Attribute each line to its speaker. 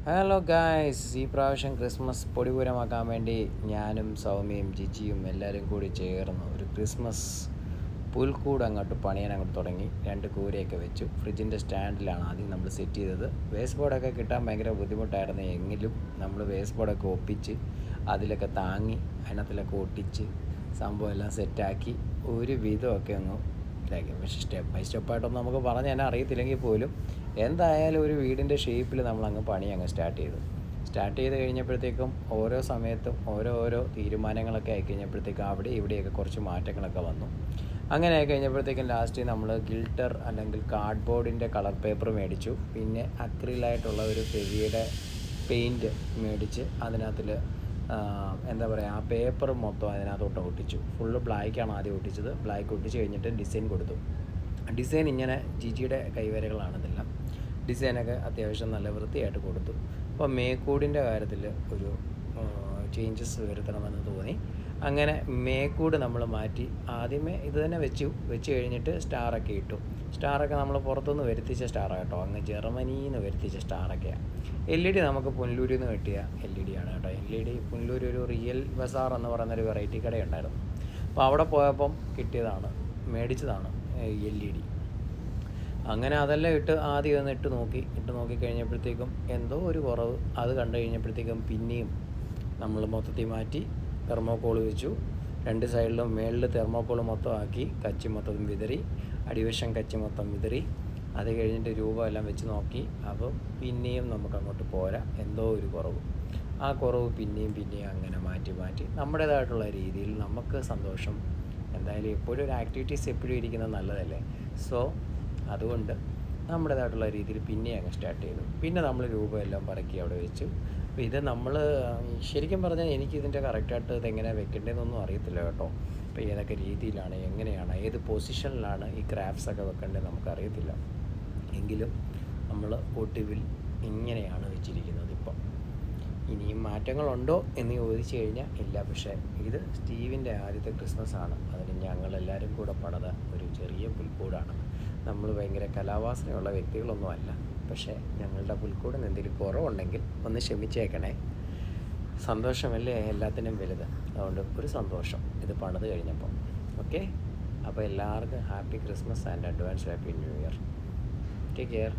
Speaker 1: Hello guys, ഈ പ്രാവശ്യം Christmas പൊടിപൂരമാക്കാൻ വേണ്ടി ഞാനും സൗമ്യയും ജിജിയും എല്ലാവരും കൂടി ചേർന്ന് ഒരു ക്രിസ്മസ് പുൽക്കൂട് പണിയാൻ അങ്ങോട്ട് തുടങ്ങി. 2 കൂരയൊക്കെ വെച്ചു. ഫ്രിഡ്ജിൻ്റെ സ്റ്റാൻഡിലാണ് ആദ്യം നമ്മൾ സെറ്റ് ചെയ്തത്. വേസ്റ്റ് ബോർഡൊക്കെ കിട്ടാൻ ഭയങ്കര ബുദ്ധിമുട്ടായിരുന്നു. എങ്കിലും നമ്മൾ വേസ്റ്റ് ബോർഡൊക്കെ ഒപ്പിച്ച് അതിലൊക്കെ താങ്ങി അതിനകത്തിലൊക്കെ ഒട്ടിച്ച് സംഭവം എല്ലാം സെറ്റാക്കി ഒരു വിധമൊക്കെ അങ്ങ് ഇതാക്കി. പക്ഷേ സ്റ്റെപ്പ് ബൈ സ്റ്റെപ്പായിട്ടൊന്നും നമുക്ക് പറഞ്ഞ് തന്നെ അറിയത്തില്ലെങ്കിൽ പോലും എന്തായാലും ഒരു വീടിൻ്റെ ഷേപ്പിൽ നമ്മളങ്ങ് പണി സ്റ്റാർട്ട് ചെയ്ത് കഴിഞ്ഞപ്പോഴത്തേക്കും ഓരോ സമയത്തും ഓരോ തീരുമാനങ്ങളൊക്കെ ആയി കഴിഞ്ഞപ്പോഴത്തേക്കും അവിടെ ഇവിടെയൊക്കെ കുറച്ച് മാറ്റങ്ങളൊക്കെ വന്നു. അങ്ങനെ ആയി കഴിഞ്ഞപ്പോഴത്തേക്കും ലാസ്റ്റ് നമ്മൾ ഗിൽട്ടർ അല്ലെങ്കിൽ കാർഡ്ബോർഡിൻ്റെ കളർ പേപ്പർ മേടിച്ചു. പിന്നെ അക്രിലായിട്ടുള്ള ഒരു ഫെവിയുടെ പെയിൻറ്റ് മേടിച്ച് അതിനകത്തിൽ എന്താ പറയുക, ആ പേപ്പർ മൊത്തം അതിനകത്തോട്ട് ഒട്ടിച്ചു. ഫുള്ള് ബ്ലാക്കാണ് ആദ്യം ഒട്ടിച്ചത്. ബ്ലാക്ക് ഒട്ടിച്ച് കഴിഞ്ഞിട്ട് ഡിസൈൻ കൊടുത്തു. ഡിസൈൻ ഇങ്ങനെ ജിജിയുടെ കൈവരകളാണിതെല്ലാം. ഡിസൈനൊക്കെ അത്യാവശ്യം നല്ല വൃത്തിയായിട്ട് കൊടുത്തു. അപ്പോൾ മേക്കൂടിൻ്റെ കാര്യത്തിൽ ഒരു ചേഞ്ചസ് വരുത്തണമെന്ന് തോന്നി. അങ്ങനെ മേക്കൂട് നമ്മൾ മാറ്റി. ആദ്യമേ ഇത് തന്നെ വെച്ച് കഴിഞ്ഞിട്ട് സ്റ്റാറൊക്കെ ഇട്ടു. സ്റ്റാറൊക്കെ നമ്മൾ പുറത്തുനിന്ന് വരുത്തിച്ച സ്റ്റാറാണ് കേട്ടോ, അങ്ങ് ജർമ്മനിയിൽ നിന്ന് വരുത്തിച്ച സ്റ്റാറൊക്കെയാണ്. LED നമുക്ക് പുനലൂരിൽ നിന്ന് കിട്ടിയ LED ആണ് കേട്ടോ. LED പുനലൂർ ഒരു റിയൽ ബസാർ എന്ന് പറയുന്നൊരു വെറൈറ്റി കടയുണ്ടായിരുന്നു. അപ്പോൾ അവിടെ പോയപ്പം മേടിച്ചതാണ് LED. അങ്ങനെ അതെല്ലാം ആദ്യം ഒന്ന് ഇട്ട് നോക്കി കഴിഞ്ഞപ്പോഴത്തേക്കും എന്തോ ഒരു കുറവ്. അത് കണ്ടു കഴിഞ്ഞപ്പോഴത്തേക്കും പിന്നെയും നമ്മൾ മൊത്തത്തിൽ മാറ്റി തെർമോക്കോൾ വെച്ചു. 2 സൈഡിലും മേളിൽ തെർമോക്കോൾ മൊത്തം ആക്കി കച്ചി മൊത്തം വിതറി, അടിവശം കച്ചി മൊത്തം വിതറി. അത് കഴിഞ്ഞിട്ട് രൂപം എല്ലാം വെച്ച് നോക്കി. അപ്പോൾ പിന്നെയും നമുക്ക് അങ്ങോട്ട് പോരാ, എന്തോ ഒരു കുറവ്. ആ കുറവ് പിന്നെയും അങ്ങനെ മാറ്റി നമ്മുടേതായിട്ടുള്ള രീതിയിൽ നമുക്ക് സന്തോഷം. എന്തായാലും എപ്പോഴും ഒരു ആക്ടിവിറ്റീസ് എപ്പോഴും ഇരിക്കുന്നത് നല്ലതല്ലേ. സോ അതുകൊണ്ട് നമ്മുടേതായിട്ടുള്ള രീതിയിൽ പിന്നെ അങ്ങ് സ്റ്റാർട്ട് ചെയ്തു. പിന്നെ നമ്മൾ രൂപം എല്ലാം പറക്കി അവിടെ വെച്ചു. അപ്പോൾ ഇത് നമ്മൾ ശരിക്കും പറഞ്ഞാൽ എനിക്കിതിൻ്റെ കറക്റ്റായിട്ട് ഇതെങ്ങനെ വെക്കേണ്ടതെന്നൊന്നും അറിയത്തില്ല കേട്ടോ. അപ്പോൾ ഏതൊക്കെ രീതിയിലാണ്, എങ്ങനെയാണ്, ഏത് പൊസിഷനിലാണ് ഈ ക്രാഫ്റ്റ്സൊക്കെ വെക്കേണ്ടത് നമുക്കറിയത്തില്ല. എങ്കിലും നമ്മൾ ഒടുവിൽ ഇങ്ങനെയാണ് വെച്ചിരിക്കുന്നത്. ഇപ്പം ഇനിയും മാറ്റങ്ങളുണ്ടോ എന്ന് ചോദിച്ചു കഴിഞ്ഞാൽ ഇല്ല. പക്ഷേ ഇത് സ്റ്റീവിൻ്റെ ആദ്യത്തെ ക്രിസ്മസാണ്. അതിന് ഞങ്ങളെല്ലാവരും കൂടെ പണിത ഒരു ചെറിയ പുൽക്കൂടാണ്. നമ്മൾ ഭയങ്കര കലാവാസനയുള്ള വ്യക്തികളൊന്നും അല്ല. പക്ഷേ ഞങ്ങളുടെ പുൽക്കൂടിന് എന്തെങ്കിലും കുറവുണ്ടെങ്കിൽ ഒന്ന് ക്ഷമിച്ചേക്കണേ. സന്തോഷമല്ലേ എല്ലാത്തിനും വലുത്. അതുകൊണ്ട് ഒരു സന്തോഷം ഇത് പണിത് കഴിഞ്ഞപ്പോൾ. ഓക്കെ, അപ്പോൾ എല്ലാവർക്കും happy Christmas and advance happy new year. Take care.